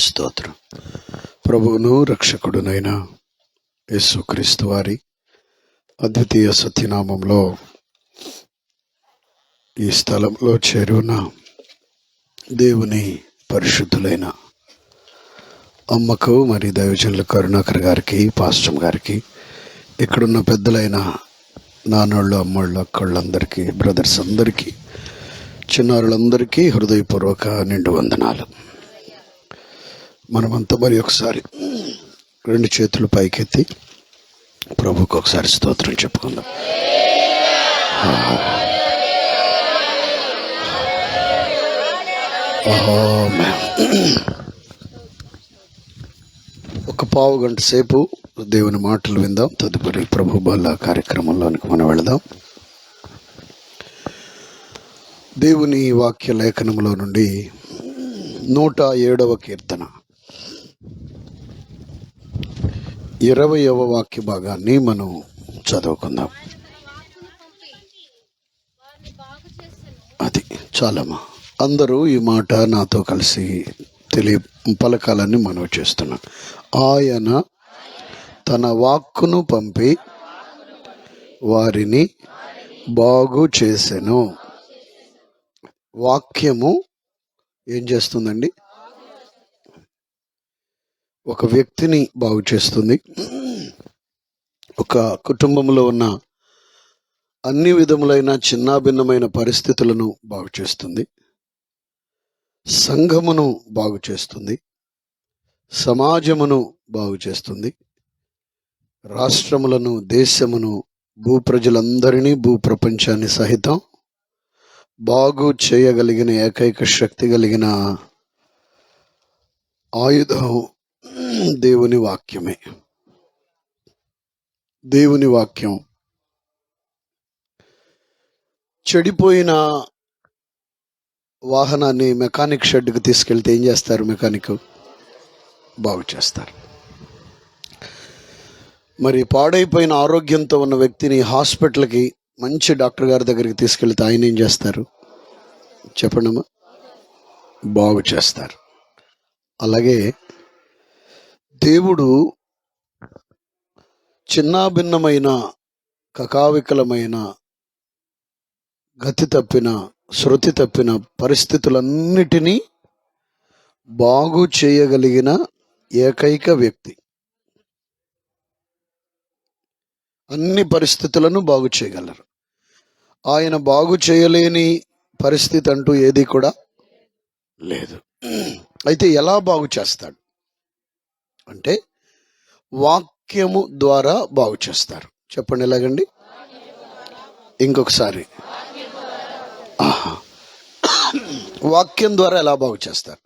స్తోత్రం. ప్రభువును రక్షకుడునైన యేసుక్రీస్తు వారి అద్వితీయ సత్యనామంలో ఈ స్థలంలో చేరున్న దేవుని పరిశుద్ధులైన అమ్మకు, మరి దైవజనుల కరుణాకర్ గారికి, పాస్టమ్ గారికి, ఇక్కడున్న పెద్దలైన నాన్నోళ్ళు, అమ్మోళ్ళు, అక్కళ్ళందరికీ, బ్రదర్స్ అందరికీ, చిన్నారులందరికీ హృదయపూర్వక నిండు వందనాలు. మనమంతా మరి ఒకసారి రెండు చేతులు పైకెత్తి ప్రభుకు ఒకసారి స్తోత్రం చెప్పుకుందాం. ఒక పావు గంట సేపు దేవుని మాటలు విందాం. తదుపరి ప్రభు బల్ల కార్యక్రమంలోనికి మనం వెళదాం. దేవుని వాక్య లేఖనంలో నుండి 107వ కీర్తన 20వ వాక్య భాగాన్ని మనం చదువుకుందాం. అది చాలమ్మా. అందరూ ఈ మాట నాతో కలిసి పలకాలని మనవి చేస్తున్నాం. ఆయన తన వాక్కును పంపి వారిని బాగు చేసెను. వాక్యము ఏం చేస్తుందండి? ఒక వ్యక్తిని బాగు చేస్తుంది. ఒక కుటుంబంలో ఉన్న అన్ని విధములైన చిన్నాభిన్నమైన పరిస్థితులను బాగు చేస్తుంది. సంఘమును బాగు చేస్తుంది. సమాజమును బాగు చేస్తుంది. రాష్ట్రములను, దేశమును, భూప్రజలందరినీ, భూప్రపంచాన్ని సహితం బాగు చేయగలిగిన ఏకైక శక్తి కలిగిన ఆయుధం దేవుని వాక్యమే. దేవుని వాక్యం చెడిపోయిన వాహనాన్ని మెకానిక్ షెడ్కి తీసుకెళ్తే ఏం చేస్తారు? మెకానిక్ బాగు చేస్తారు. మరి పాడైపోయిన ఆరోగ్యంతో ఉన్న వ్యక్తిని హాస్పిటల్కి, మంచి డాక్టర్ గారి దగ్గరికి తీసుకెళ్తే ఆయన ఏం చేస్తారు? చెప్పండమ్మా. బాగు చేస్తారు. అలాగే దేవుడు చిన్నాభిన్నమైన, కకావికలమైన, గతి తప్పిన, శృతి తప్పిన పరిస్థితులన్నిటినీ బాగు చేయగలిగిన ఏకైక వ్యక్తి. అన్ని పరిస్థితులను బాగు చేయగలరు. ఆయన బాగు చేయలేని పరిస్థితి అంటూ ఏది కూడా లేదు. అయితే ఎలా బాగు చేస్తాడు అంటే వాక్యము ద్వారా బాగు చేస్తారు. చెప్పండి ఎలాగండి? ఇంకొకసారి. వాక్యం ద్వారా ఎలా బాగు చేస్తారు?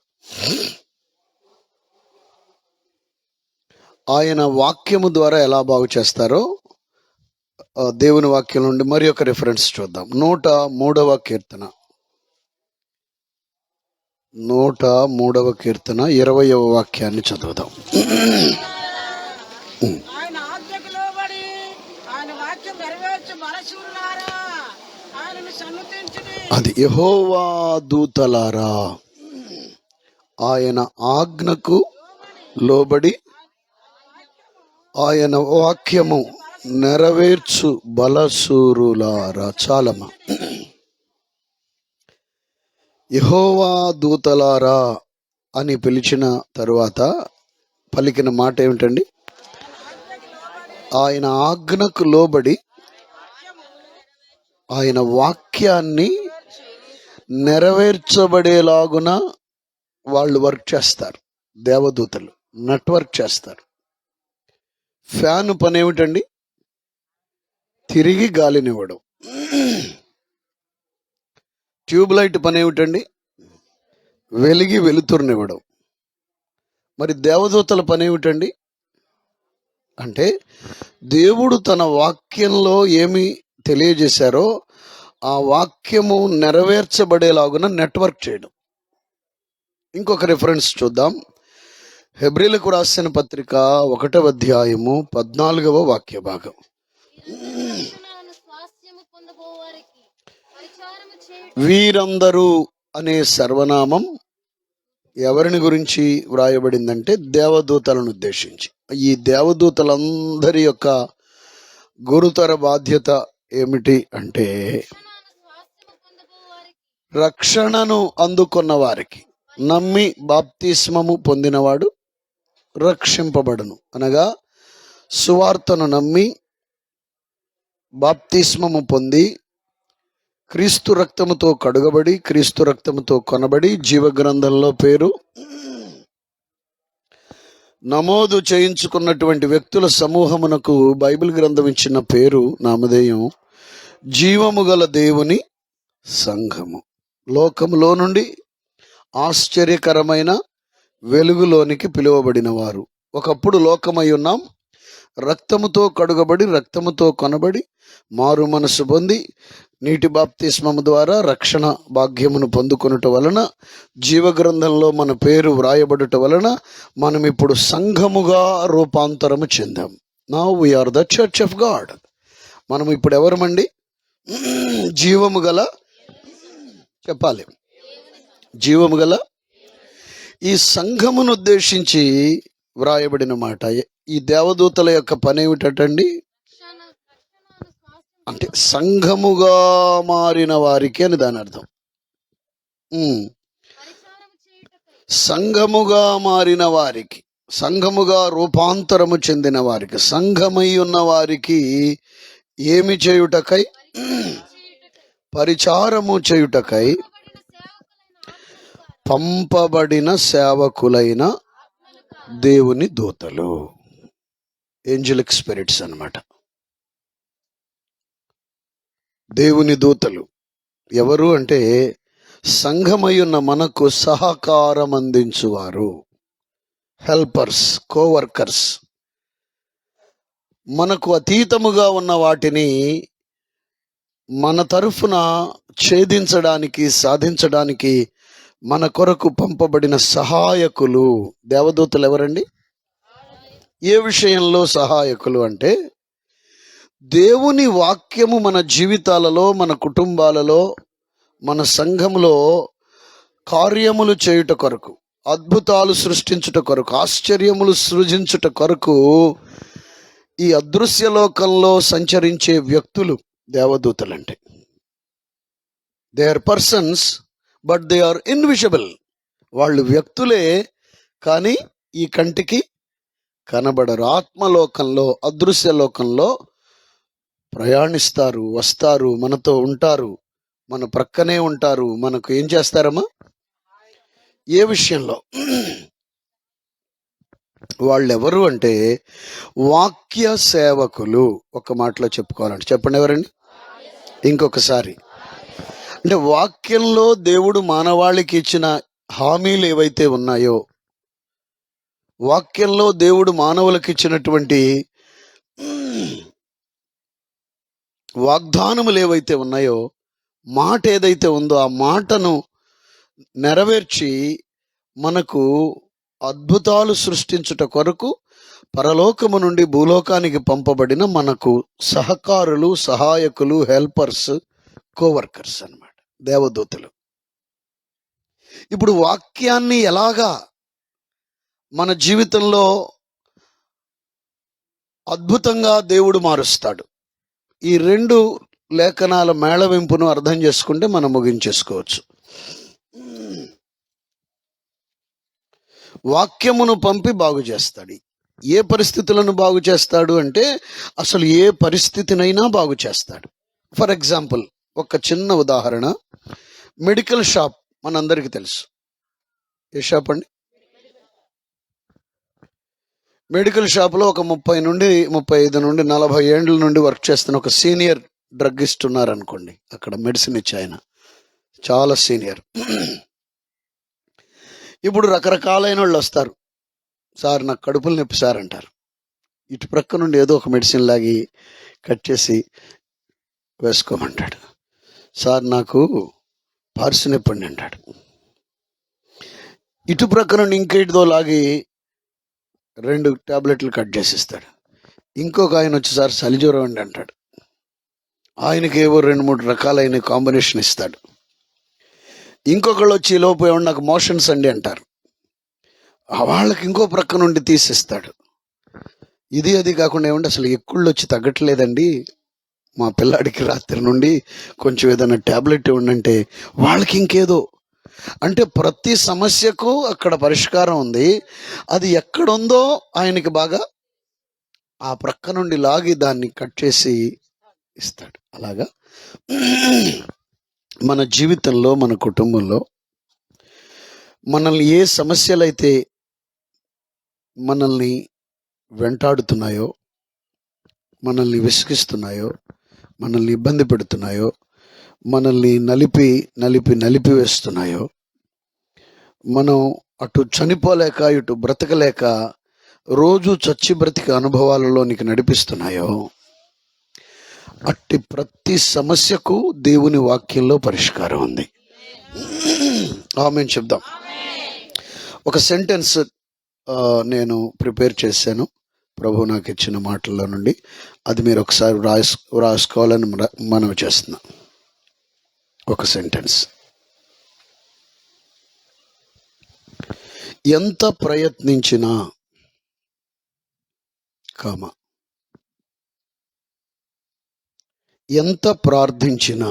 ఆయన వాక్యము ద్వారా ఎలా బాగు చేస్తారో దేవుని వాక్యం నుండి మరి ఒక రిఫరెన్స్ చూద్దాం. 103వ కీర్తన 103వ కీర్తన 20వ వాక్యాన్ని చదువుదాం. అది యెహోవా దూతలారా, ఆయన ఆజ్ఞకు లోబడి ఆయన వాక్యము నెరవేర్చు బలశూరులారా. చాలమ్మా. యెహోవా దూతలారా అని పిలిచిన తరువాత పలికిన మాట ఏమిటండి? ఆయన ఆజ్ఞకు లోబడి ఆయన వాక్యాన్ని నెరవేర్చబడేలాగున వాళ్ళు వర్క్ చేస్తారు. దేవదూతలు నెట్వర్క్ చేస్తారు. ఫ్యాన్ పని ఏమిటండి? తిరిగి గాలినివ్వడం. ట్యూబ్ లైట్ పని ఏమిటండి? వెలిగి వెలుతురునివ్వడం. మరి దేవదూతల పని ఏమిటండి అంటే దేవుడు తన వాక్యంలో ఏమి తెలియజేశారో ఆ వాక్యము నెరవేర్చబడేలాగున నెట్వర్క్ చేయడం. ఇంకొక రిఫరెన్స్ చూద్దాం. హెబ్రీలకు రాసిన పత్రిక 1వ అధ్యాయము 14వ వాక్య భాగం. వీరందరూ అనే సర్వనామం ఎవరిని గురించి వ్రాయబడిందంటే దేవదూతలను ఉద్దేశించి. ఈ దేవదూతలందరి యొక్క గురుతర బాధ్యత ఏమిటి అంటే రక్షణను అందుకున్న వారికి, నమ్మి బాప్తిస్మము పొందినవాడు రక్షింపబడును. అనగా సువార్తను నమ్మి బాప్తిస్మము పొంది క్రీస్తు రక్తముతో కడుగబడి క్రీస్తు రక్తముతో కొనబడి జీవగ్రంథంలో పేరు నమోదు చేయించుకున్నటువంటి వ్యక్తుల సమూహమునకు బైబిల్ గ్రంథం ఇచ్చిన పేరు, నామధేయం జీవము గల దేవుని సంఘము. లోకములో నుండి ఆశ్చర్యకరమైన వెలుగులోనికి పిలువబడిన వారు. ఒకప్పుడు లోకమై ఉన్నాం, రక్తముతో కడుగబడి రక్తముతో కొనబడి మారు మనసు పొంది నీటి బాప్తిస్మము ద్వారా రక్షణ భాగ్యమును పొందుకొనుట వలన, జీవగ్రంథంలో మన పేరు వ్రాయబడుట వలన మనం ఇప్పుడు సంఘముగా రూపాంతరము చెందాం. Now we are the church of God. మనం ఇప్పుడు ఎవరమండి? జీవము గల, చెప్పాలి, జీవము గల ఈ సంఘమును ఉద్దేశించి వ్రాయబడిన మాట. ఈ దేవదూతల యొక్క పని ఏమిటండి అంటే సంఘముగా మారిన వారికి అని దాని అర్థం. సంఘముగా మారిన వారికి, సంఘముగా రూపాంతరము చెందిన వారికి, సంఘమై ఉన్న వారికి ఏమి చేయుటకై? పరిచారము చేయుటకై పంపబడిన సేవకులైన దేవుని దూతలు, ఏంజలిక్ స్పిరిట్స్ అన్నమాట. దేవుని దూతలు ఎవరు అంటే సంఘమయ్యున్న మనకు సహకారం అందించువారు, హెల్పర్స్, కోవర్కర్స్. మనకు అతీతముగా ఉన్న వాటిని మన తరఫున ఛేదించడానికి, సాధించడానికి మన కొరకు పంపబడిన సహాయకులు. దేవదూతలు ఎవరండి? ఏ విషయంలో సహాయకులు అంటే దేవుని వాక్యము మన జీవితాలలో, మన కుటుంబాలలో, మన సంఘంలో కార్యములు చేయుట కొరకు, అద్భుతాలు సృష్టించుట కొరకు, ఆశ్చర్యములు సృజించుట కొరకు ఈ అదృశ్య లోకంలో సంచరించే వ్యక్తులు దేవదూతలంటే. They are persons but they are invisible. వాళ్ళు వ్యక్తులే కానీ ఈ కంటికి కనబడరు. ఆత్మలోకంలో, అదృశ్య లోకంలో ప్రయాణిస్తారు, వస్తారు, మనతో ఉంటారు, మన ప్రక్కనే ఉంటారు. మనకు ఏం చేస్తారమ్మా? ఏ విషయంలో? వాళ్ళెవరు అంటే వాక్య సేవకులు. ఒక మాటలో చెప్పుకోవాలంటే చెప్పండి, ఎవరండి? ఇంకొకసారి అంటే వాక్యంలో దేవుడు మానవాళికి ఇచ్చిన హామీలు ఏవైతే ఉన్నాయో, వాక్యంలో దేవుడు మానవులకు ఇచ్చినటువంటి వాగ్దానములు ఏవైతే ఉన్నాయో, మాట ఏదైతే ఉందో ఆ మాటను నెరవేర్చి మనకు అద్భుతాలు సృష్టించుట కొరకు పరలోకము నుండి భూలోకానికి పంపబడిన మనకు సహకారులు, సహాయకులు, హెల్పర్స్, కోవర్కర్స్ అన్నమాట, దేవదూతలు. ఇప్పుడు వాక్యాన్ని ఎలాగా మన జీవితంలో అద్భుతంగా దేవుడు మారుస్తాడు, ఈ రెండు లేఖనాల మేళవింపును అర్థం చేసుకుంటే మనం ముగించేసుకోవచ్చు. వాక్యమును పంపి బాగు చేస్తాడు. ఏ పరిస్థితులను బాగు చేస్తాడు అంటే అసలు ఏ పరిస్థితినైనా బాగు చేస్తాడు. ఫర్ ఎగ్జాంపుల్, ఒక చిన్న ఉదాహరణ, మెడికల్ షాప్ మనందరికీ తెలుసు. ఏ షాప్ అండి? మెడికల్ షాప్లో ఒక 30 నుండి 35 నుండి 40 ఏండ్ల నుండి వర్క్ చేస్తున్న ఒక సీనియర్ డ్రగ్గిస్ట్ ఉన్నారనుకోండి. అక్కడ మెడిసిన్ ఇచ్చి ఆయన చాలా సీనియర్. ఇప్పుడు రకరకాలైన వాళ్ళు వస్తారు. సార్ నాకు కడుపులు నొప్పి సార్ అంటారు. ఇటు ప్రక్క నుండి ఏదో ఒక మెడిసిన్ లాగి కట్ చేసి వేసుకోమంటాడు. సార్ నాకు పార్సు నొప్పి అండి అంటాడు. ఇటు ప్రక్క నుండి ఇంకేటిదో లాగి 2 టాబ్లెట్లు కట్ చేసిస్తాడు. ఇంకొక ఆయన వచ్చి సార్ చలిజ్వరం అండి అంటాడు. ఆయనకి ఏవో 2-3 రకాలైన కాంబినేషన్ ఇస్తాడు. ఇంకొకళ్ళు వచ్చి లోపు ఏమన్నా నాకు మోషన్స్ అండి అంటారు. వాళ్ళకి ఇంకో ప్రక్క నుండి తీసిస్తాడు. ఇది అది కాకుండా ఏమంటే అసలు ఎక్కుళ్ళు వచ్చి తగ్గట్లేదండి, మా పిల్లాడికి రాత్రి నుండి కొంచెం ఏదైనా ట్యాబ్లెట్ ఇవ్వండి అంటే వాళ్ళకి ఇంకేదో. అంటే ప్రతి సమస్యకు అక్కడ పరిష్కారం ఉంది. అది ఎక్కడుందో ఆయనకి బాగా ఆ ప్రక్క నుండి లాగి దాన్ని కట్ చేసి ఇస్తాడు. అలాగా మన జీవితంలో, మన కుటుంబంలో మనల్ని ఏ సమస్యలైతే మనల్ని వెంటాడుతున్నాయో, మనల్ని విసిగిస్తున్నాయో, మనల్ని ఇబ్బంది పెడుతున్నాయో, మనల్ని నలిపి వేస్తున్నాయో, మనం అటు చనిపోలేక ఇటు బ్రతకలేక రోజు చచ్చి బ్రతిక అనుభవాలలోనికి నడిపిస్తున్నాయో, అట్టి ప్రతి సమస్యకు దేవుని వాక్యంలో పరిష్కారం ఉంది. ఆమేన్ చెప్దాం. ఒక సెంటెన్స్ నేను ప్రిపేర్ చేశాను ప్రభు నాకు ఇచ్చిన మాటల్లో నుండి. అది మీరు ఒకసారి రాసుకోవాలని మనవి చేస్తున్నా. ఒక సెంటెన్స్. ఎంత ప్రయత్నించినా ఎంత ప్రార్థించినా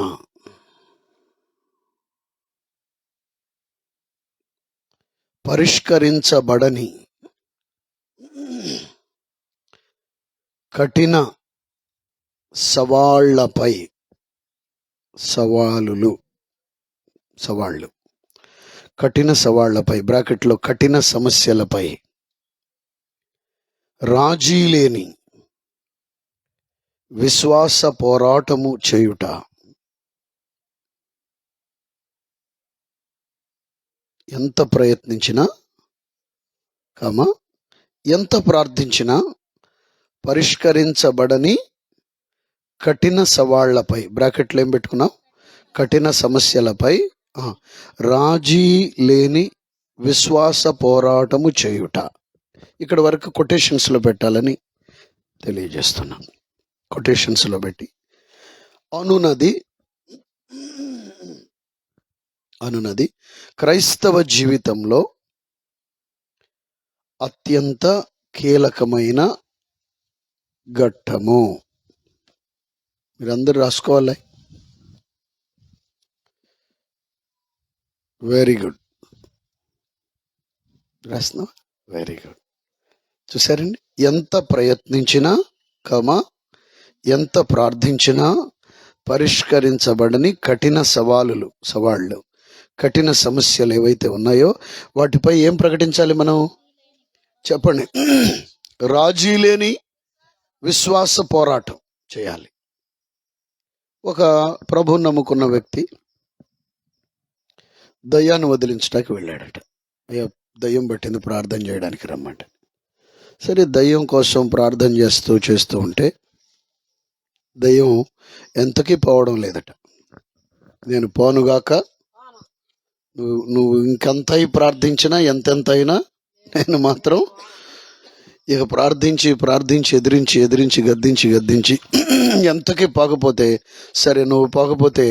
పరిష్కరించబడని కఠిన సవాళ్లపై సవాళ్ళు కఠిన సవాళ్లపై బ్రాకెట్లో కఠిన సమస్యలపై రాజీ లేని విశ్వాస పోరాటము చేయుట ఎంత ప్రయత్నించినా ఎంత ప్రార్థించినా పరిష్కరించబడని కఠిన సవాళ్లపై బ్రాకెట్లో ఏం పెట్టుకున్నాం? కఠిన సమస్యలపై రాజీ లేని విశ్వాస పోరాటము చేయుట. ఇక్కడ వరకు కొటేషన్స్లో పెట్టాలని తెలియజేస్తున్నాం. కొటేషన్స్లో పెట్టి అనునది క్రైస్తవ జీవితంలో అత్యంత కీలకమైన ఘట్టము. మీరందరూ రాసుకోవాలి. Very good. రాస్తున్నా? Very good. చూసారండి, ఎంత ప్రయత్నించినా ఎంత ప్రార్థించినా పరిష్కరించబడని కఠిన సవాళ్ళు కఠిన సమస్యలు ఏవైతే ఉన్నాయో వాటిపై ఏం ప్రకటించాలి మనం? చెప్పండి. రాజీ లేని విశ్వాస పోరాటం చేయాలి. ఒక ప్రభువుని నమ్ముకున్న వ్యక్తి దయ్యాన్ని వదిలించడానికి వెళ్ళాడట. అయ్యా, దయ్యం పట్టింది, ప్రార్థన చేయడానికి రమ్మంట. సరే, దయ్యం కోసం ప్రార్థన చేస్తూ ఉంటే దయ్యం ఎంతకీ పోవడం లేదట. నేను పోనుగాక, నువ్వు ఇంకెంత ప్రార్థించినా ఎంతెంత అయినా నేను మాత్రం ఇక ప్రార్థించి ఎదిరించి గద్దించి ఎంతకీ పోకపోతే సరే, నువ్వు పోకపోతే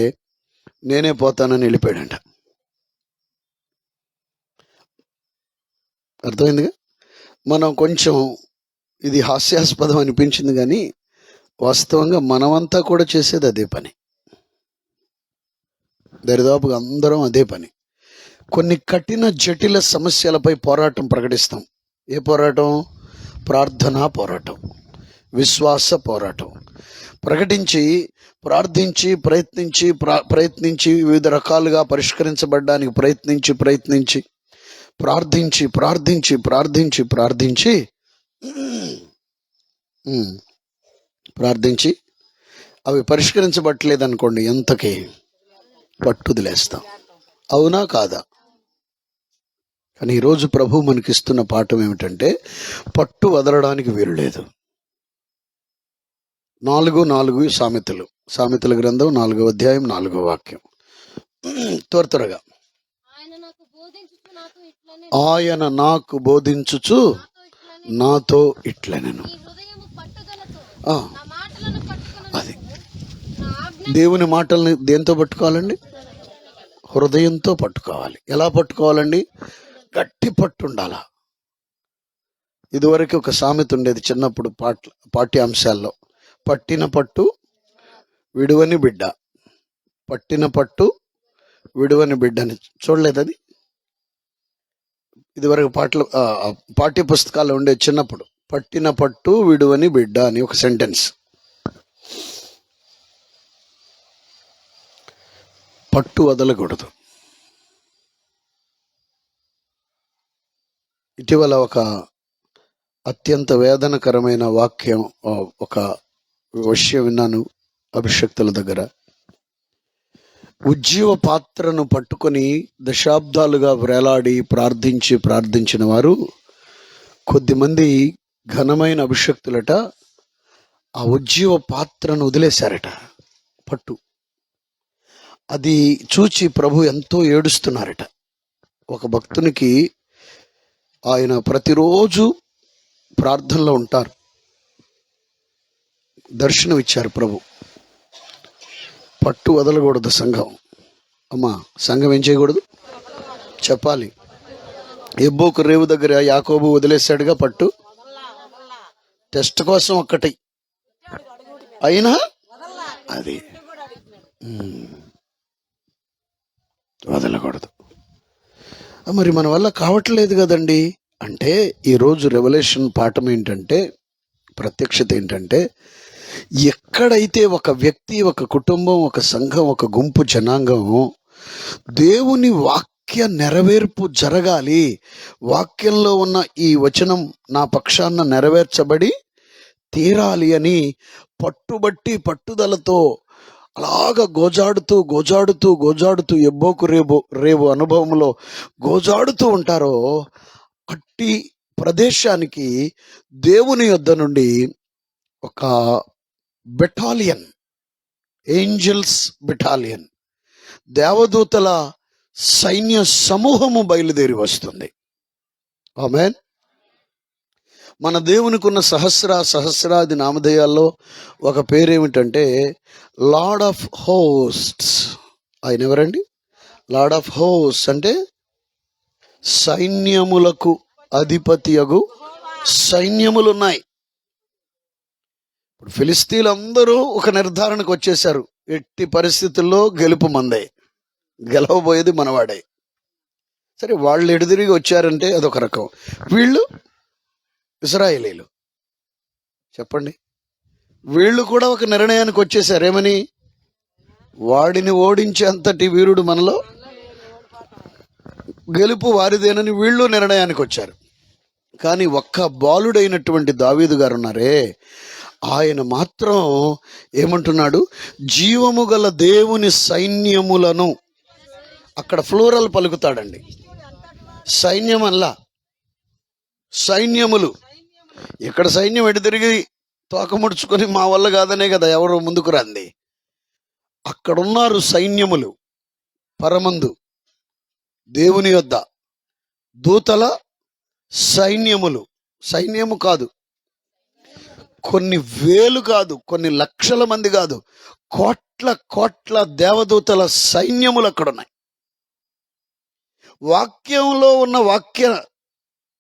నేనే పోతానని వెళ్ళిపోయాడంట. అర్థమైందిగా? మనం కొంచెం ఇది హాస్యాస్పదం అనిపించింది, కానీ వాస్తవంగా మనమంతా కూడా చేసేది అదే పని. దరిదాపుగా అందరం అదే పని. కొన్ని కఠిన జటిల సమస్యలపై పోరాటం ప్రకటిస్తాం. ఏ పోరాటం? ప్రార్థనా పోరాటం, విశ్వాస పోరాటం. ప్రకటించి ప్రార్థించి ప్రయత్నించి వివిధ రకాలుగా పరిష్కరించబడడానికి ప్రయత్నించి ప్రార్థించి అవి పరిష్కరించబట్టలేదనుకోండి, ఎంతకీ పట్టుదిలేస్తాం. అవునా కాదా? కానీ ఈరోజు ప్రభు మనకిస్తున్న పాఠం ఏమిటంటే పట్టు వదలడానికి వీలు లేదు. 4 సామెతల గ్రంథం 4వ అధ్యాయం 4వ వాక్యం. త్వరగా. ఆయన నాకు బోధించుచు నాతో ఇట్లనెను. అది దేవుని మాటల్ని దేంతో పట్టుకోవాలండి? హృదయంతో పట్టుకోవాలి. ఎలా పట్టుకోవాలండి? గట్టి పట్టు ఉండాలా. ఇదివరకు ఒక సామెత ఉండేది చిన్నప్పుడు పాఠ్యాంశాల్లో, పట్టిన పట్టు విడువని బిడ్డ, పట్టిన పట్టు విడువని బిడ్డ అని. చూడలేదు అది ఇదివరకు పాఠ్య పుస్తకాల్లో ఉండేది చిన్నప్పుడు. పట్టిన పట్టు విడువని బిడ్డ అని ఒక సెంటెన్స్. పట్టు వదలకూడదు. ఇటీవల ఒక అత్యంత వేదనకరమైన వాక్యం, ఒక విషయం విన్నాను అభిషక్తుల దగ్గర. ఉజ్జీవ పాత్రను పట్టుకొని దశాబ్దాలుగా వేలాడి ప్రార్థించిన వారు కొద్దిమంది ఘనమైన అభిషక్తులట ఆ ఉజ్జీవ పాత్రను వదిలేశారట, పట్టు. అది చూచి ప్రభు ఎంతో ఏడుస్తున్నారట. ఒక భక్తునికి ఆయన ప్రతిరోజు ప్రార్థనలో ఉంటారు, దర్శనం ఇచ్చారు ప్రభు. పట్టు వదలకూడదు సంఘం. అమ్మా, సంఘం ఏం చేయకూడదు చెప్పాలి. ఎబ్బోకు రేవు దగ్గర యాకోబు వదిలేశాడుగా పట్టు, టెస్ట్ కోసం ఒక్కటి అయినా అది వదలకూడదు. మరి మన వల్ల కావట్లేదు కదండి అంటే, ఈరోజు రెవల్యూషన్ పాఠం ఏంటంటే, ప్రత్యక్షత ఏంటంటే, ఎక్కడైతే ఒక వ్యక్తి, ఒక కుటుంబం, ఒక సంఘం, ఒక గుంపు జనాంగం దేవుని వాక్య నెరవేర్పు జరగాలి, వాక్యంలో ఉన్న ఈ వచనం నా పక్షాన నెరవేర్చబడి తీరాలి అని పట్టుదలతో అలాగ గోజాడుతూ ఎబ్బోకు రేవు అనుభవంలో గోజాడుతూ ఉంటారో, అట్టి ప్రదేశానికి దేవుని యొద్ద నుండి ఒక బెటాలియన్, ఏంజల్స్ బెటాలియన్, దేవదూతల సైన్య సమూహము బయలుదేరి వస్తుంది. ఆమేన్. మన దేవునికి ఉన్న సహస్రాది నామధేయాల్లో ఒక పేరేమిటంటే లార్డ్ ఆఫ్ హోస్ట్స్. ఆయన ఎవరండి? లార్డ్ ఆఫ్ హోస్ట్స్ అంటే సైన్యములకు అధిపతియగు సైన్యములు ఉన్నాయి. ఇప్పుడు ఫిలిస్తీన్లందరూ ఒక నిర్ధారణకు వచ్చేశారు, ఎట్టి పరిస్థితుల్లో గెలుపు మందే, గెలవబోయేది మనవాడే. సరే, వాళ్ళు ఎడుదిరిగి వచ్చారంటే అదొక రకం. వీళ్ళు ఇశ్రాయేలీలు, చెప్పండి, వీళ్ళు కూడా ఒక నిర్ణయానికి వచ్చేసారు. ఏమని? వాడిని ఓడించేంతటి వీరుడు మనలో, గెలుపు వారిదేనని వీళ్ళు నిర్ణయానికి వచ్చారు. కానీ ఒక్క బాలుడైనటువంటి దావీదు గారు ఉన్నారే, ఆయన మాత్రం ఏమంటున్నాడు? జీవము గల దేవుని సైన్యములను. అక్కడ ఫ్లోరల్ పలుకుతాడండి, సైన్యం అల్లా, సైన్యములు. ఇక్కడ సైన్యం ఎటు తిరిగి తోక ముడుచుకొని మా వల్ల కాదనే కదా ఎవరు ముందుకు రాంది. అక్కడున్నారు సైన్యములు, పరమందు దేవుని యొద్ద దూతల సైన్యములు. సైన్యము కాదు, కొన్ని వేలు కాదు, కొన్ని లక్షల మంది కాదు, కోట్ల దేవదూతల సైన్యములు అక్కడున్నాయి. వాక్యంలో ఉన్న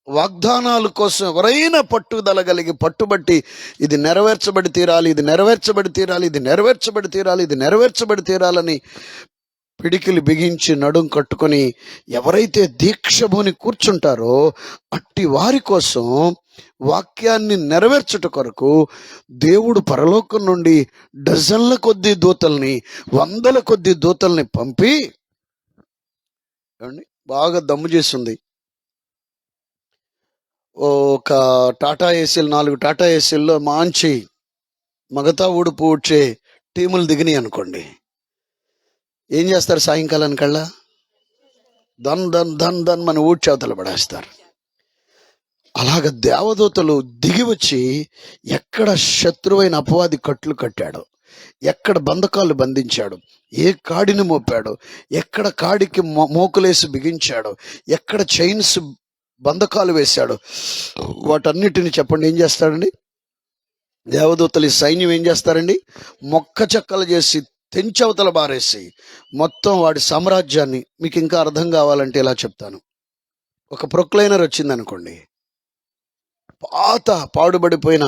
వాగ్దానాల కోసం ఎవరైనా పట్టుదల కలిగి పట్టుబట్టి ఇది నెరవేర్చబడి తీరాలి, ఇది నెరవేర్చబడి తీరాలి, ఇది నెరవేర్చబడి తీరాలి, ఇది నెరవేర్చబడి తీరాలని పిడికిలు బిగించి నడుం కట్టుకొని ఎవరైతే దీక్షభూని కూర్చుంటారో అట్టి వారి కోసం వాక్యాన్ని నెరవేర్చుట కొరకు దేవుడు పరలోకం నుండి డజన్ల కొద్ది దూతల్ని, వందల కొద్ది దూతల్ని పంపి బాగా దమ్ము చేస్తుంది. ఒక టాటా ఏసీలు, 4 టాటా ఏసీల్లో మంచి మగతా ఊడుపు ఊడ్చే టీములు దిగినాయి అనుకోండి, ఏం చేస్తారు? సాయంకాలానికల్లా దన్ మన ఊడ్చి అవతల పడేస్తారు. అలాగ దేవదూతలు దిగి వచ్చి ఎక్కడ శత్రువైన అపవాది కట్లు కట్టాడో, ఎక్కడ బంధకాలు బంధించాడు, ఏ కాడిని మోపాడు, ఎక్కడ కాడికి మోకులేసి బిగించాడు, ఎక్కడ చైన్స్ బంధకాలు వేశాడు, వాటన్నిటిని చెప్పండి ఏం చేస్తాడండి? దేవదూతలు సైన్యం ఏం చేస్తారండి? మొక్క చెక్కలు చేసి తెంచవతల బారేసి మొత్తం వాడి సామ్రాజ్యాన్ని. మీకు ఇంకా అర్థం కావాలంటే ఇలా చెప్తాను. ఒక ప్రొక్లైనర్ వచ్చింది అనుకోండి, పాత పాడుబడిపోయిన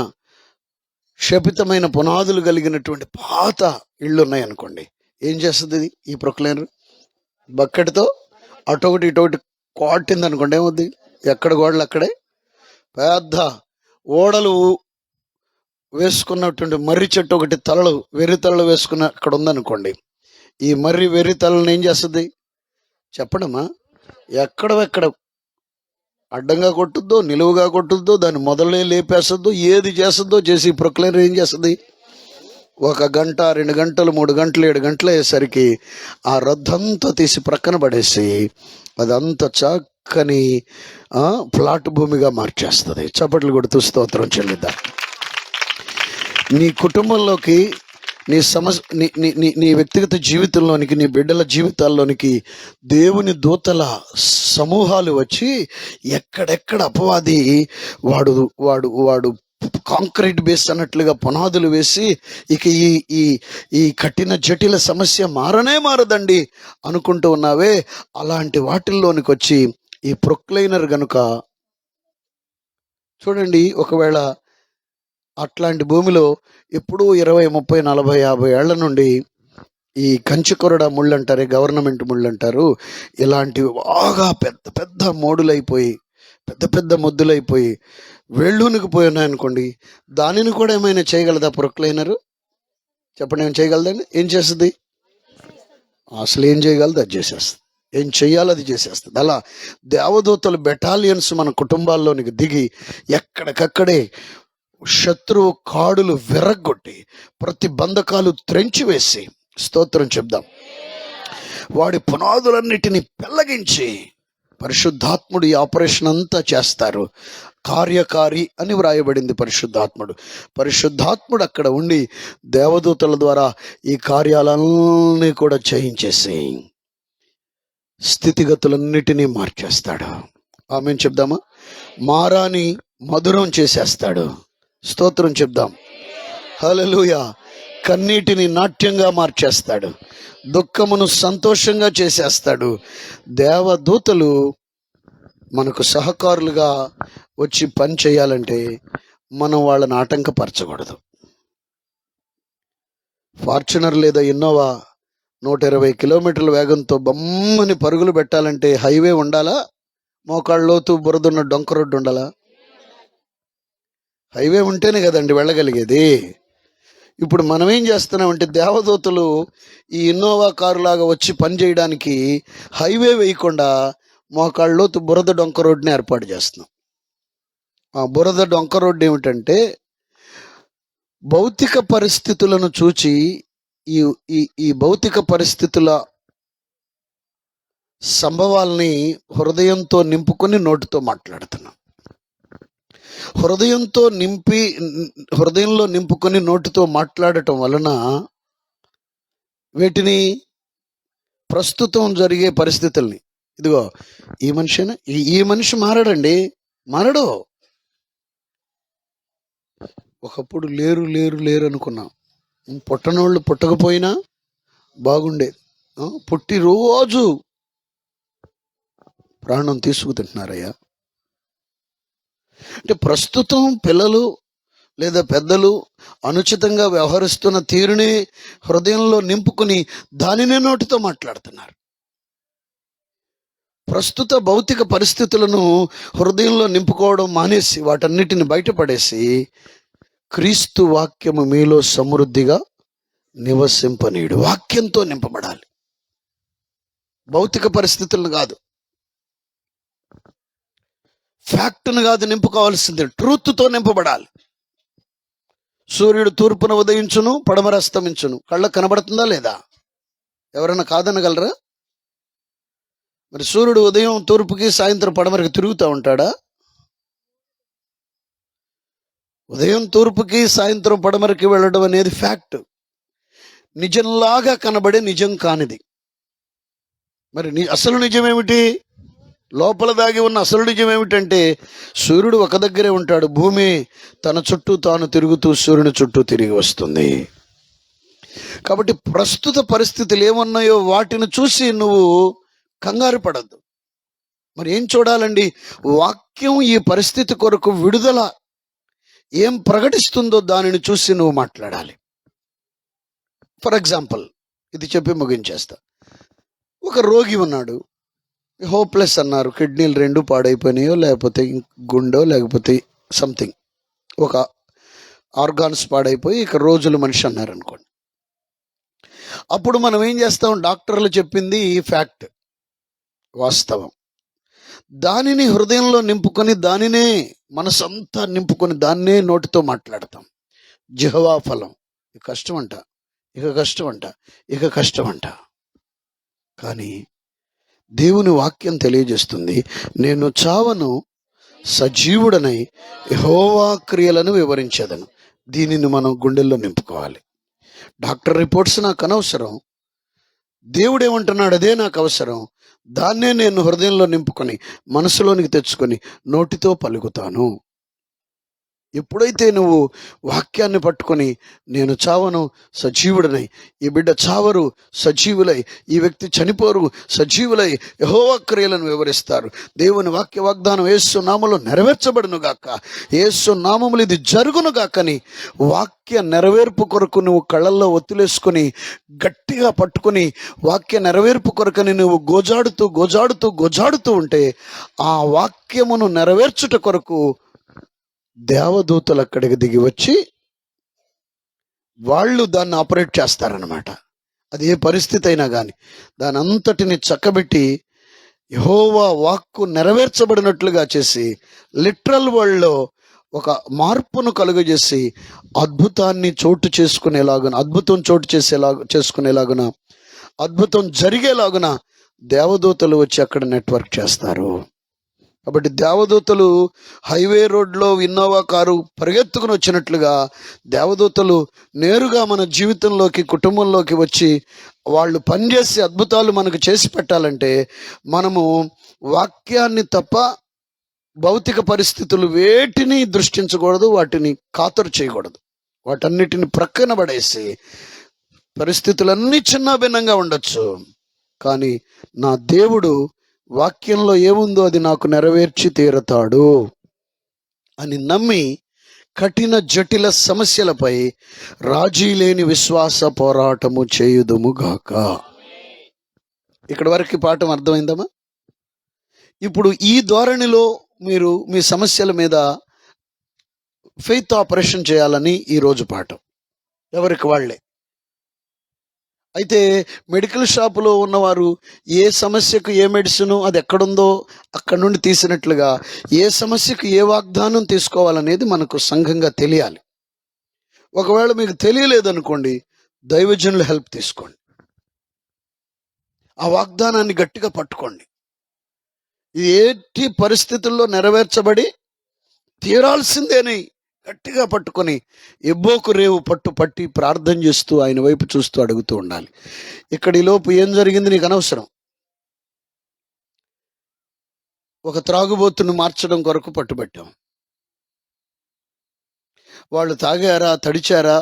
శపితమైన పునాదులు కలిగినటువంటి పాత ఇళ్ళు ఉన్నాయనుకోండి, ఏం చేస్తుంది ఇది? ఈ ప్రొక్లైనర్ బకెట్తో అటొకటి ఇటొకటి కొట్టింది అనుకోండి, ఏమవుద్ది? ఎక్కడ గోడలు అక్కడే పెద్ద ఓడలు వేసుకున్నటువంటి మర్రి చెట్టు ఒకటి తలలు, వెర్రి తలలు వేసుకున్న అక్కడ ఉందనుకోండి, ఈ మర్రి వెర్రి తలని ఏం చేస్తుంది చెప్పడమా? ఎక్కడ అడ్డంగా కొట్టుద్దో, నిలువుగా కొట్టుద్దో, దాన్ని మొదలే లేపేస్తుందో, ఏది చేస్తుందో చేసి ప్రొక్లైనర్ ఏం చేస్తుంది? 1 గంట 2 గంటలు 3 గంటలు 7 గంటలు అయ్యేసరికి ఆ రద్దంతా తీసి ప్రక్కన పడేసి అదంతా చక్కని ప్లాట్ భూమిగా మార్చేస్తుంది. చప్పట్లు కొడుతూ స్తోత్రం చెల్లిద్దాం. నీ కుటుంబంలోకి, నీ నీ వ్యక్తిగత జీవితంలోనికి, నీ బిడ్డల జీవితాల్లోనికి దేవుని దూతల సమూహాలు వచ్చి ఎక్కడెక్కడ అపవాది వాడు వాడు వాడు కాంక్రీట్ బేస్ అన్నట్లుగా పునాదులు వేసి ఇక ఈ కఠిన జటిల సమస్య మారదండి అనుకుంటూ ఉన్నావే, అలాంటి వాటిల్లోనికి వచ్చి ఈ ప్రొక్లైనర్ గనుక చూడండి, ఒకవేళ అట్లాంటి భూమిలో ఎప్పుడూ 20, 30, 40, 50 ఏళ్ల నుండి ఈ కంచికొరడ ముళ్ళు అంటారే, గవర్నమెంట్ ముళ్ళు అంటారు, ఇలాంటివి బాగా పెద్ద పెద్ద మోడులైపోయి, పెద్ద పెద్ద ముద్దులైపోయి వేళ్ళూనికి పోయి ఉన్నాయనుకోండి, దానిని కూడా ఏమైనా చేయగలదా ప్రొక్లైనరు? చెప్పండి, ఏం చేయగలదండి? ఏం చేస్తుంది? అసలు ఏం చేయగలదు అది చేసేస్తుంది. ఏం చెయ్యాలో అది చేసేస్తుంది. అలా దేవదూతలు బెటాలియన్స్ మన కుటుంబాల్లోనికి దిగి ఎక్కడికక్కడే శత్రువు కాడులు విరగ్గొట్టి ప్రతి బంధకాలు త్రెంచివేసి, స్తోత్రం చెప్దాం, వాడి పునాదులన్నిటినీ పెళ్ళగించి పరిశుద్ధాత్ముడు ఈ ఆపరేషన్ అంతా చేస్తారు. కార్యకారి అని వ్రాయబడింది పరిశుద్ధాత్ముడు అక్కడ ఉండి దేవదూతల ద్వారా ఈ కార్యాలన్నీ కూడా చేయించేసి స్థితిగతులన్నిటినీ మార్చేస్తాడు. ఆమేన్ చెప్దామా? మారాని మధురం చేసేస్తాడు. స్తోత్రం చెప్దాం. హల్లెలూయా. కన్నీటిని నాట్యంగా మార్చేస్తాడు, దుఃఖమును సంతోషంగా చేసేస్తాడు. దేవదూతలు మనకు సహకారులుగా వచ్చి పని చేయాలంటే మనం వాళ్ళని ఆటంకపరచకూడదు. ఫార్చునర్ లేదా ఇన్నోవా 120 కిలోమీటర్ల వేగంతో బొమ్మని పరుగులు పెట్టాలంటే హైవే ఉండాలా? మోకాళ్ళలోతు బురదున్న డొంక రోడ్డు ఉండాలా? హైవే ఉంటేనే కదండి వెళ్ళగలిగేది. ఇప్పుడు మనం ఏం చేస్తున్నామంటే దేవదూతలు ఈ ఇన్నోవా కారు లాగా వచ్చి పని చేయడానికి హైవే వేయకుండా మోకాళ్ళలోతు బురద డొంక రోడ్డుని ఏర్పాటు చేస్తున్నాం. ఆ బురద డొంక రోడ్డు ఏమిటంటే, భౌతిక పరిస్థితులను చూచి ఈ భౌతిక పరిస్థితుల సంభవాల్ని హృదయంతో నింపుకొని నోటితో మాట్లాడుతున్నాం. హృదయంలో నింపుకొని నోటితో మాట్లాడటం వలన వీటిని ప్రస్తుతం జరిగే పరిస్థితుల్ని, ఇదిగో ఈ మనిషి మారడండి, మారడు. ఒకప్పుడు లేరు అనుకున్నాం. పుట్టనోళ్ళు పుట్టకపోయినా బాగుండేది. పుట్టి రోజు ప్రాణం తీసుకుతింటున్నారయ్యా. అంటే ప్రస్తుతం పిల్లలు లేదా పెద్దలు అనుచితంగా వ్యవహరిస్తున్న తీరుని హృదయంలో నింపుకుని దానినే నోటితో మాట్లాడుతున్నారు. ప్రస్తుత భౌతిక పరిస్థితులను హృదయంలో నింపుకోవడం మానేసి వాటన్నిటిని బయటపడేసి క్రీస్తు వాక్యము మీలో సమృద్ధిగా నివసింపనీయుడు. వాక్యంతో నింపబడాలి, భౌతిక పరిస్థితులను కాదు, ఫ్యాక్ట్ను కాదు నింపుకోవాల్సింది, ట్రూత్తో నింపబడాలి. సూర్యుడు తూర్పున ఉదయించును, పడమర అస్తమించును. కళ్ళకు కనబడుతుందా లేదా? ఎవరైనా కాదనగలరా? మరి సూర్యుడు ఉదయం తూర్పుకి సాయంత్రం పడమరకి తిరుగుతూ ఉంటాడా? ఉదయం తూర్పుకి సాయంత్రం పడమరకి వెళ్ళడం అనేది ఫ్యాక్ట్, నిజంలాగా కనబడే నిజం కానిది. మరి అసలు నిజమేమిటి? లోపల దాగి ఉన్న అసలు నిజం ఏమిటంటే, సూర్యుడు ఒక దగ్గరే ఉంటాడు, భూమి తన చుట్టూ తాను తిరుగుతూ సూర్యుని చుట్టూ తిరిగి వస్తుంది. కాబట్టి ప్రస్తుత పరిస్థితులు ఏమున్నాయో వాటిని చూసి నువ్వు కంగారు పడద్దు. మరి ఏం చూడాలండి? వాక్యం ఈ పరిస్థితి కొరకు విడుదల ఏం ప్రకటిస్తుందో దానిని చూసి నువ్వు మాట్లాడాలి. ఫర్ ఎగ్జాంపుల్, ఇది చెప్పి ముగించేస్తా. ఒక రోగి ఉన్నాడు, హోప్లెస్ అన్నారు, కిడ్నీలు 2 పాడైపోయినాయో, లేకపోతే గుండో, లేకపోతే సంథింగ్ ఒక ఆర్గాన్స్ పాడైపోయి ఇక రోజులు మనిషి అన్నారు అనుకోండి. అప్పుడు మనం ఏం చేస్తాం? డాక్టర్లు చెప్పింది ఫ్యాక్ట్, వాస్తవం. దానిని హృదయంలో నింపుకొని, దానినే మనసంతా నింపుకొని, దాన్నే నోటితో మాట్లాడతాం. జిహ్వా ఫలం, ఇక కష్టమంట, ఇక కష్టమంట, ఇక కష్టమంట. కానీ దేవుని వాక్యం తెలియజేస్తుంది, నేను చావను, సజీవుడనై యెహోవా క్రియలను వివరించేదను. దీనిని మనం గుండెల్లో నింపుకోవాలి. డాక్టర్ రిపోర్ట్స్ నాకు అనవసరం, దేవుడు ఏమంటున్నాడు అదే నాకు అవసరం. దాన్నే నేను హృదయంలో నింపుకొని, మనసులోనికి తెచ్చుకొని, నోటితో పలుకుతాను. ఎప్పుడైతే నువ్వు వాక్యాన్ని పట్టుకొని, నేను చావను, సజీవుడనై, ఈ బిడ్డ చావరు, సజీవులై, ఈ వ్యక్తి చనిపోరు, సజీవులై యెహోవా క్రియలను వివరిస్తారు. దేవుని వాక్య వాగ్దానం యేసు నామములో నెరవేర్చబడును గాక, యేసు నామములో ఇది జరుగును గాకని వాక్య నెరవేర్పు కొరకు నువ్వు కళ్ళల్లో ఒత్తులేసుకొని గట్టిగా పట్టుకొని, వాక్య నెరవేర్పు కొరకని నువ్వు గోజాడుతూ ఉంటే, ఆ వాక్యమును నెరవేర్చుట కొరకు దేవదూతలు అక్కడికి దిగి వచ్చి వాళ్ళు దాన్ని ఆపరేట్ చేస్తారనమాట. అది ఏ పరిస్థితి అయినా కానీ దాని అంతటిని చక్కబెట్టి యెహోవా వాక్కు నెరవేర్చబడినట్లుగా చేసి, లిటరల్ వరల్డ్లో ఒక మార్పును కలుగజేసి, అద్భుతం చోటు చేసుకునేలాగున, అద్భుతం జరిగేలాగున దేవదూతలు వచ్చి అక్కడ నెట్వర్క్ చేస్తారు. కాబట్టి దేవదూతలు హైవే రోడ్లో ఇన్నోవా కారు పరిగెత్తుకుని వచ్చినట్లుగా దేవదూతలు నేరుగా మన జీవితంలోకి, కుటుంబంలోకి వచ్చి వాళ్ళు పనిచేసే అద్భుతాలు మనకు చేసి పెట్టాలంటే మనము వాక్యాన్ని తప్ప భౌతిక పరిస్థితులు వేటిని దృష్టించకూడదు, వాటిని ఖాతరు చేయకూడదు. వాటన్నిటిని ప్రక్కన పడేసి, పరిస్థితులన్నీ చిన్న భిన్నంగా ఉండొచ్చు, కానీ నా దేవుడు వాక్యంలో ఏముందో అది నాకు నెరవేర్చి తీరతాడు అని నమ్మి, కఠిన జటిల సమస్యలపై రాజీ లేని విశ్వాస పోరాటము చేయుదుముగాక. ఇక్కడ వరకు పాఠం అర్థమైందమ్మా? ఇప్పుడు ఈ ధోరణిలో మీరు మీ సమస్యల మీద ఫెయిత్ ఆపరేషన్ చేయాలని ఈరోజు పాఠం. ఎవరికి వాళ్ళే. అయితే మెడికల్ షాపులో ఉన్నవారు ఏ సమస్యకు ఏ మెడిసిన్ అది ఎక్కడుందో అక్కడ నుండి తీసినట్లుగా ఏ సమస్యకు ఏ వాగ్దానం తీసుకోవాలనేది మనకు సంఘంగా తెలియాలి. ఒకవేళ మీకు తెలియలేదనుకోండి, దైవజనుల హెల్ప్ తీసుకోండి, ఆ వాగ్దానాన్ని గట్టిగా పట్టుకోండి. ఇది ఏటి పరిస్థితుల్లో నెరవేర్చబడి తీరాల్సిందేని గట్టిగా పట్టుకొని ఎబ్బోకు రేవు పట్టి ప్రార్థన చేస్తూ ఆయన వైపు చూస్తూ అడుగుతూ ఉండాలి. ఇక్కడ ఈలోపు ఏం జరిగింది నీకు అనవసరం. ఒక త్రాగుబోతును మార్చడం కొరకు పట్టుబట్టాం. వాళ్ళు తాగారా, తడిచారా,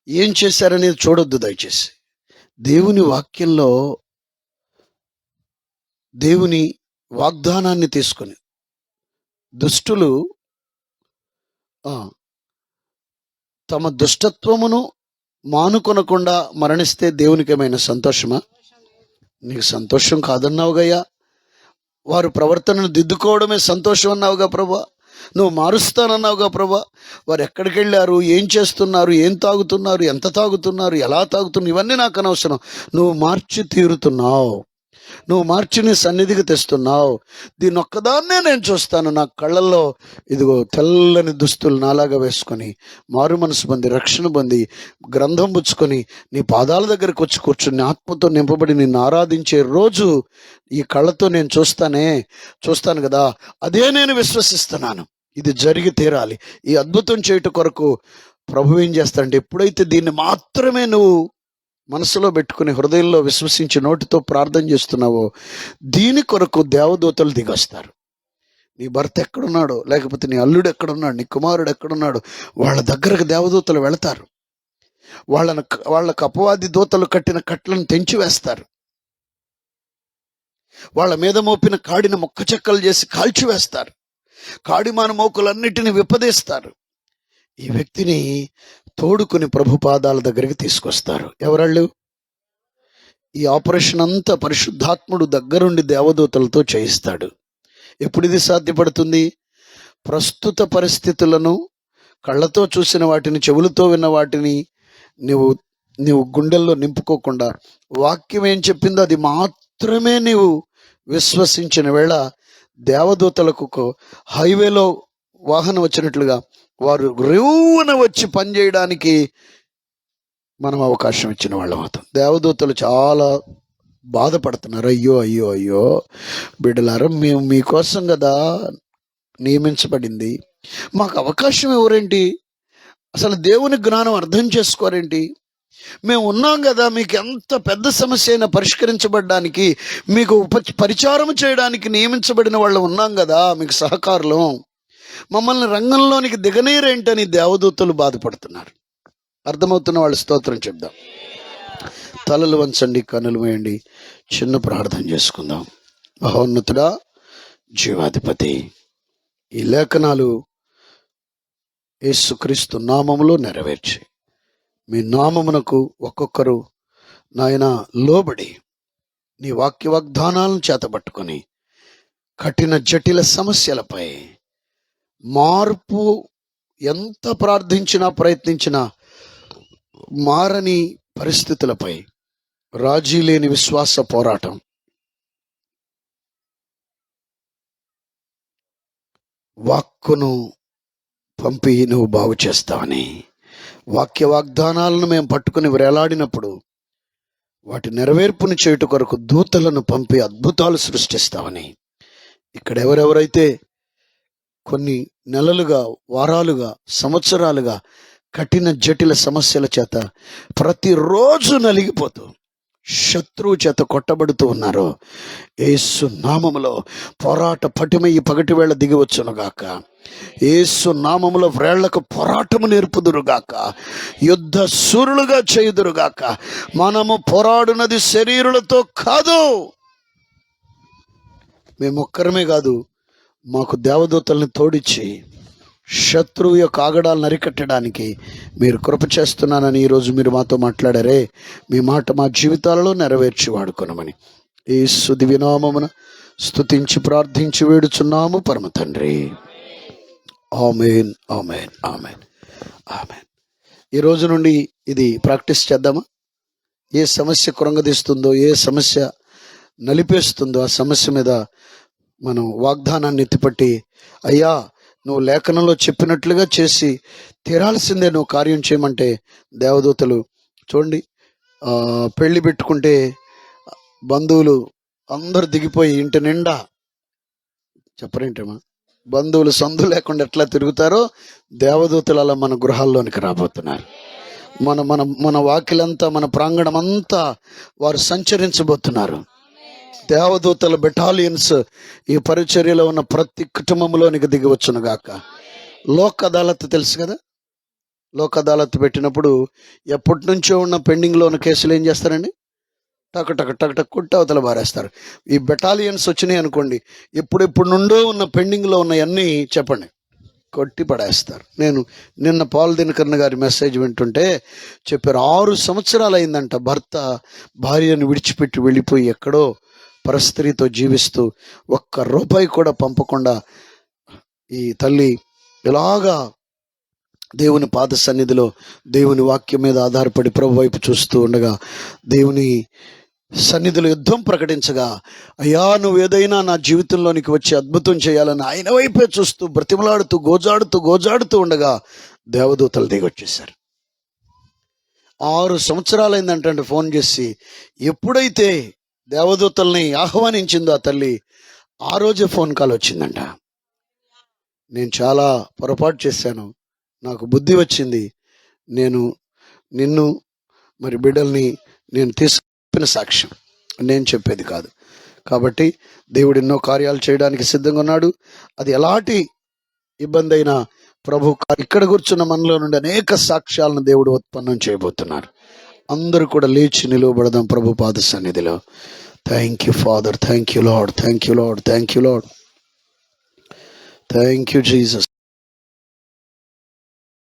ఏం చేశారనేది చూడొద్దు దయచేసి. దేవుని వాక్యంలో దేవుని వాగ్దానాన్ని తీసుకొని దుష్టులు తమ దుష్టత్వమును మానుకొనకుండా మరణిస్తే దేవునికి ఏమైనా సంతోషమా? నీకు సంతోషం కాదన్నావుగయ్యా. వారు ప్రవర్తనను దిద్దుకోవడమే సంతోషం అన్నావుగా ప్రభా. నువ్వు మారుస్తానన్నావుగా ప్రభా. వారు ఎక్కడికి వెళ్ళారు, ఏం చేస్తున్నారు, ఏం తాగుతున్నారు, ఎంత తాగుతున్నారు, ఎలా తాగుతున్నారు, ఇవన్నీ నాకు అనవసరం. నువ్వు మార్చి తీరుతున్నావు, నువ్వు మార్చి నీ సన్నిధికి తెస్తున్నావు. దీని ఒక్కదాన్నే నేను చూస్తాను. నా కళ్ళల్లో ఇదిగో తెల్లని దుస్తులు నాలాగా వేసుకొని, మారు మనసు పొంది, రక్షణ పొంది, గ్రంథం పుచ్చుకొని నీ పాదాల దగ్గరికి వచ్చి కూర్చుని ఆత్మతో నింపబడి నిన్ను ఆరాధించే రోజు ఈ కళ్ళతో నేను చూస్తాను కదా. అదే నేను విశ్వసిస్తున్నాను. ఇది జరిగి తీరాలి. ఈ అద్భుతం చేయటం కొరకు ప్రభు ఏం చేస్తాడంటే, ఎప్పుడైతే దీన్ని మాత్రమే నువ్వు మనసులో పెట్టుకుని హృదయంలో విశ్వసించి నోటితో ప్రార్థన చేస్తున్నావో, దీని కొరకు దేవదూతలు దిగొస్తారు. నీ భర్త ఎక్కడున్నాడో, లేకపోతే నీ అల్లుడు ఎక్కడున్నాడు, నీ కుమారుడు ఎక్కడున్నాడు, వాళ్ళ దగ్గరకు దేవదూతలు వెళతారు. వాళ్ళకు అపవాది దూతలు కట్టిన కట్లను తెంచివేస్తారు. వాళ్ళ మీద మోపిన కాడిని మొక్క చెక్కలు చేసి కాల్చివేస్తారు. కాడిమాన మోకులన్నిటిని విప్పదీస్తారు. ఈ వ్యక్తిని తోడుకుని ప్రభు పాదాల దగ్గరికి తీసుకొస్తారు. ఎవరాళ్ళు? ఈ ఆపరేషన్ అంతా పరిశుద్ధాత్ముడు దగ్గరుండి దేవదూతలతో చేయిస్తాడు. ఎప్పుడు ఇది సాధ్యపడుతుంది? ప్రస్తుత పరిస్థితులను, కళ్ళతో చూసిన వాటిని, చెవులతో విన్న వాటిని నీవు గుండెల్లో నింపుకోకుండా వాక్యం ఏం చెప్పిందో అది మాత్రమే నీవు విశ్వసించిన వేళ దేవదూతలకు హైవేలో వాహనం వచ్చినట్లుగా వారు రేవున వచ్చి పనిచేయడానికి మనం అవకాశం ఇచ్చిన వాళ్ళం అవుతాం. దేవదూతలు చాలా బాధపడుతున్నారు. అయ్యో అయ్యో అయ్యో బిడ్డలారా, మేము మీకోసం కదా నియమించబడింది, మాకు అవకాశం ఎవరేంటి? అసలు దేవుని జ్ఞానం అర్థం చేసుకోరేంటి? మేము ఉన్నాం కదా, మీకు ఎంత పెద్ద సమస్య అయినా పరిష్కరించబడడానికి, మీకు పరిచారం చేయడానికి నియమించబడిన వాళ్ళు ఉన్నాం కదా, మీకు సహకారులు, మమ్మల్ని రంగంలోనికి దిగనీరేంటని దేవదూతలు బాధపడుతున్నారు. అర్థమవుతున్న వాళ్ళు స్తోత్రం చెప్దాం. తలలు వంచండి, కన్నులు వేయండి, చిన్న ప్రార్థన చేసుకుందాం. మహోన్నతుడా, జీవాధిపతి, ఈ లేఖనాలు యేసుక్రీస్తు నామములో నెరవేర్చి మీ నామమునకు ఒక్కొక్కరు నాయన లోబడి నీ వాక్య వాగ్దానాలను చేతబట్టుకొని కఠిన జటిల సమస్యలపై మార్పు ఎంత ప్రార్థించినా ప్రయత్నించినా మారని పరిస్థితులపై రాజీ లేని విశ్వాస పోరాటం వాక్కును పంపి నువ్వు బాగు చేస్తావని, వాక్య వాగ్దానాలను మేము పట్టుకుని వేలాడినప్పుడు వాటి నెరవేర్పుని చేయుట కొరకు దూతలను పంపి అద్భుతాలు సృష్టిస్తావని, ఇక్కడ ఎవరెవరైతే కొన్ని నెలలుగా, వారాలుగా, సంవత్సరాలుగా కఠిన జటిల సమస్యల చేత ప్రతిరోజు నలిగిపోతూ శత్రువు చేత కొట్టబడుతూ ఉన్నారో, యేసు నామములో పోరాట పటిమయ్యి పగటి వేళ దిగివచ్చునుగాక. యేసు నామములో వ్రేళ్లకు పోరాటము నేర్పుదురుగాక, యుద్ధ సూరులుగా చేయుదురుగాక. మనము పోరాడునది శరీరులతో కాదు. మేమొక్కరమే కాదు, మాకు దేవదూతల్ని తోడిచ్చి శత్రువు యొక్క ఆగడాలను అరికట్టడానికి మీరు కృప చేస్తున్నానని ఈరోజు మీరు మాతో మాట్లాడారే. మీ మాట మా జీవితాలలో నెరవేర్చి వాడుకొనమని యేసు దివ్యనామమున స్తుతించి ప్రార్థించి వేడుచున్నాము పరమ తండ్రి. ఆమేన్, ఆమేన్, ఆమేన్, ఆమేన్. ఈ రోజు నుండి ఇది ప్రాక్టీస్ చేద్దామా? ఏ సమస్య కృంగదీస్తుందో, ఏ సమస్య నలిపేస్తుందో ఆ సమస్య మీద మనం వాగ్దానాన్ని ఎత్తిపట్టి, అయ్యా నువ్వు లేఖనంలో చెప్పినట్లుగా చేసి తీరాల్సిందే, నువ్వు కార్యం చేయమంటే దేవదూతలు చూడండి, పెళ్లి పెట్టుకుంటే బంధువులు అందరూ దిగిపోయి ఇంటి నిండా, చెప్పరేంటమ్మా, బంధువులు సందు లేకుండా ఎట్లా తిరుగుతారో దేవదూతలు అలా మన గృహాల్లోనికి రాబోతున్నారు. మన మన మన వాకిలంతా, మన ప్రాంగణం అంతా వారు సంచరించబోతున్నారు. దేవదూతల బెటాలియన్స్ ఈ పరిచర్యలో ఉన్న ప్రతి కుటుంబంలోనికి దిగవచ్చును గాక. లోక్ అదాలత్ తెలుసు కదా, లోక్ అదాలత్ పెట్టినప్పుడు ఎప్పటి నుంచో ఉన్న పెండింగ్లో ఉన్న కేసులు ఏం చేస్తారండి? టక్ టక్ టక్ టక్ కుట్టి అవతల బారేస్తారు. ఈ బెటాలియన్స్ వచ్చినాయి అనుకోండి, ఎప్పుడెప్పుడు నుండో ఉన్న పెండింగ్లో ఉన్నవన్నీ చెప్పండి కొట్టి పడేస్తారు. నేను నిన్న పాల్ దినకరణ గారి మెసేజ్ వింటుంటే చెప్పారు, 6 సంవత్సరాలు అయిందంట భర్త భార్యను విడిచిపెట్టి వెళ్ళిపోయి ఎక్కడో పరస్త్రీతో జీవిస్తూ ఒక్క రూపాయి కూడా పంపకుండా ఈ తల్లి ఇలాగా దేవుని పాద సన్నిధిలో దేవుని వాక్యం మీద ఆధారపడి ప్రభు వైపు చూస్తూ ఉండగా దేవుని సన్నిధిలో యుద్ధం ప్రకటించగా, అయ్యా నువ్వు ఏదైనా నా జీవితంలోనికి వచ్చి అద్భుతం చేయాలని ఆయన వైపే చూస్తూ బ్రతిమలాడుతూ గోజాడుతూ ఉండగా దేవదూతలు దిగొచ్చేశారు. 6 సంవత్సరాలైందంటే ఫోన్ చేసి ఎప్పుడైతే దేవదూతల్ని ఆహ్వానించిందో ఆ తల్లి, ఆ రోజే ఫోన్ కాల్ వచ్చిందంట. నేను చాలా పొరపాటు చేశాను, నాకు బుద్ధి వచ్చింది, నేను నిన్ను మరి బిడ్డల్ని నేను తీసుకున్న సాక్ష్యం, నేను చెప్పేది కాదు. కాబట్టి దేవుడు ఎన్నో కార్యాలు చేయడానికి సిద్ధంగా ఉన్నాడు. అది ఎలాంటి ఇబ్బంది అయినా ప్రభు ఇక్కడ కూర్చున్న మనలో నుండి అనేక సాక్ష్యాలను దేవుడు ఉత్పన్నం చేయబోతున్నారు. అందరూ కూడా లేచి నిలువబడదాం ప్రభు పాద సన్నిధిలో. Thank you father, thank you lord, thank you lord, thank you lord, thank you Jesus.